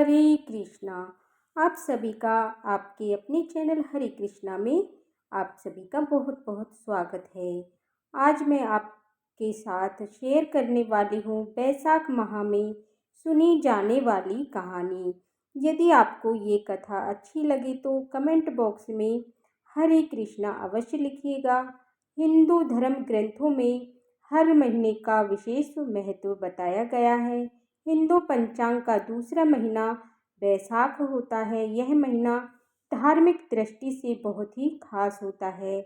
हरे कृष्णा। आप सभी का आपके अपने चैनल हरे कृष्णा में आप सभी का बहुत बहुत स्वागत है। आज मैं आपके साथ शेयर करने वाली हूँ बैसाख माह में सुनी जाने वाली कहानी। यदि आपको ये कथा अच्छी लगे तो कमेंट बॉक्स में हरे कृष्णा अवश्य लिखिएगा। हिंदू धर्म ग्रंथों में हर महीने का विशेष महत्व बताया गया है। हिंदू पंचांग का दूसरा महीना बैसाख होता है। यह महीना धार्मिक दृष्टि से बहुत ही खास होता है।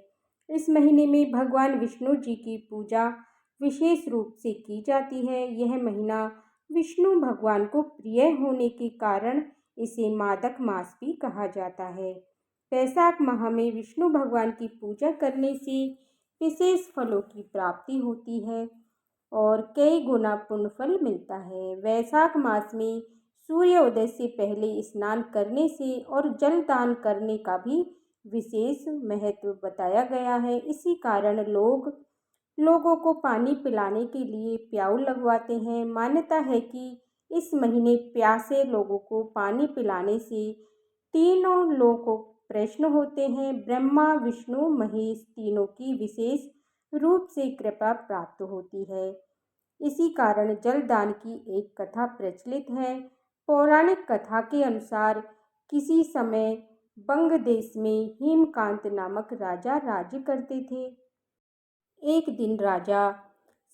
इस महीने में भगवान विष्णु जी की पूजा विशेष रूप से की जाती है। यह महीना विष्णु भगवान को प्रिय होने के कारण इसे मादक मास भी कहा जाता है। बैसाख माह में विष्णु भगवान की पूजा करने से विशेष फलों की प्राप्ति होती है और कई गुना पुण्य फल मिलता है। वैशाख मास में सूर्योदय से पहले स्नान करने से और जल दान करने का भी विशेष महत्व बताया गया है। इसी कारण लोगों को पानी पिलाने के लिए प्याऊ लगवाते हैं। मान्यता है कि इस महीने प्यासे लोगों को पानी पिलाने से तीनों लोग प्रसन्न होते हैं। ब्रह्मा विष्णु महेश तीनों की विशेष रूप से कृपा प्राप्त होती है। इसी कारण जलदान की एक कथा प्रचलित है। पौराणिक कथा के अनुसार किसी समय बंग देश में हेमकांत नामक राजा राज्य करते थे। एक दिन राजा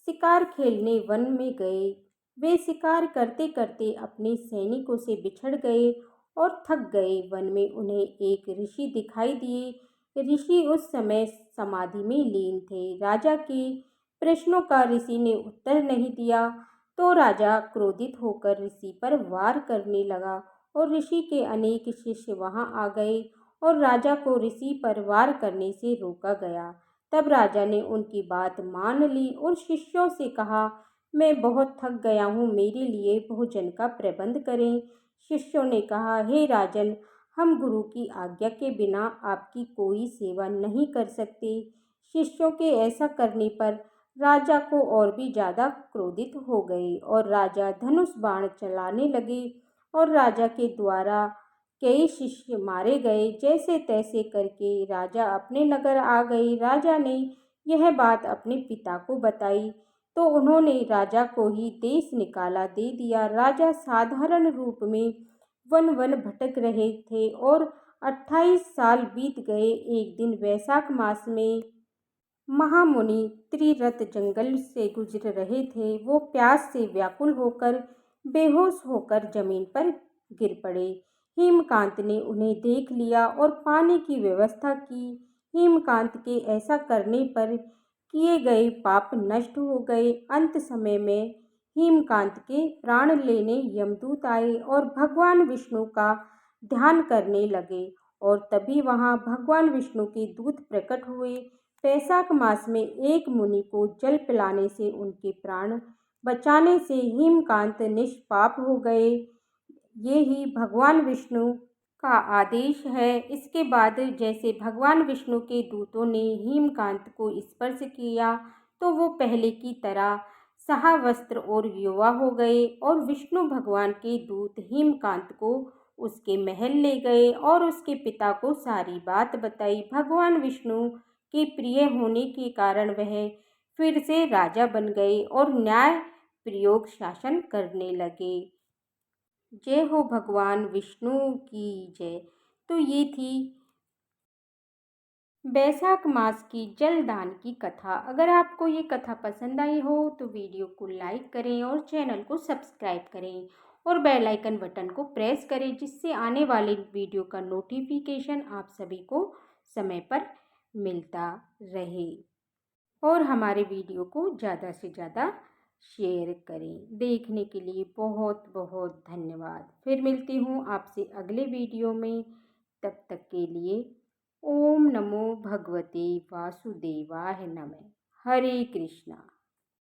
शिकार खेलने वन में गए। वे शिकार करते करते अपने सैनिकों से बिछड़ गए और थक गए। वन में उन्हें एक ऋषि दिखाई दिए। ऋषि उस समय समाधि में लीन थे। राजा के प्रश्नों का ऋषि ने उत्तर नहीं दिया तो राजा क्रोधित होकर ऋषि पर वार करने लगा और ऋषि के अनेक शिष्य वहां आ गए और राजा को ऋषि पर वार करने से रोका गया। तब राजा ने उनकी बात मान ली और शिष्यों से कहा, मैं बहुत थक गया हूँ, मेरे लिए भोजन का प्रबंध करें। शिष्यों ने कहा, हे राजन, हम गुरु की आज्ञा के बिना आपकी कोई सेवा नहीं कर सकते। शिष्यों के ऐसा करने पर राजा को और भी ज़्यादा क्रोधित हो गए और राजा धनुष बाण चलाने लगे और राजा के द्वारा कई शिष्य मारे गए। जैसे तैसे करके राजा अपने नगर आ गए। राजा ने यह बात अपने पिता को बताई तो उन्होंने राजा को ही देश निकाला दे दिया। राजा साधारण रूप में वन वन भटक रहे थे और 28 साल बीत गए। एक दिन वैशाख मास में महामुनि त्रिरथ जंगल से गुजर रहे थे। वो प्यास से व्याकुल होकर बेहोश होकर जमीन पर गिर पड़े। हेमकांत ने उन्हें देख लिया और पानी की व्यवस्था की। हेमकांत के ऐसा करने पर किए गए पाप नष्ट हो गए। अंत समय में हेमकांत के प्राण लेने यमदूत आए और भगवान विष्णु का ध्यान करने लगे और तभी वहां भगवान विष्णु के दूत प्रकट हुए। वैशाख मास में एक मुनि को जल पिलाने से उनके प्राण बचाने से हेमकांत निष्पाप हो गए। ये ही भगवान विष्णु का आदेश है। इसके बाद जैसे भगवान विष्णु के दूतों ने हेमकांत को स्पर्श किया तो वो पहले की तरह सहावस्त्र और युवा हो गए और विष्णु भगवान के दूत हेमकांत को उसके महल ले गए और उसके पिता को सारी बात बताई। भगवान विष्णु के प्रिय होने के कारण वह फिर से राजा बन गए और न्याय प्रयोग शासन करने लगे। जय हो भगवान विष्णु की जय। तो ये थी बैसाख मास की जलदान की कथा। अगर आपको ये कथा पसंद आई हो तो वीडियो को लाइक करें और चैनल को सब्सक्राइब करें और बेल आइकन बटन को प्रेस करें जिससे आने वाले वीडियो का नोटिफिकेशन आप सभी को समय पर मिलता रहे। और हमारे वीडियो को ज़्यादा से ज़्यादा शेयर करें। देखने के लिए बहुत बहुत धन्यवाद। फिर मिलती हूँ आपसे अगले वीडियो में। तब तक के लिए ओम नमो भगवते वासुदेवाय नमः। हरे कृष्णा।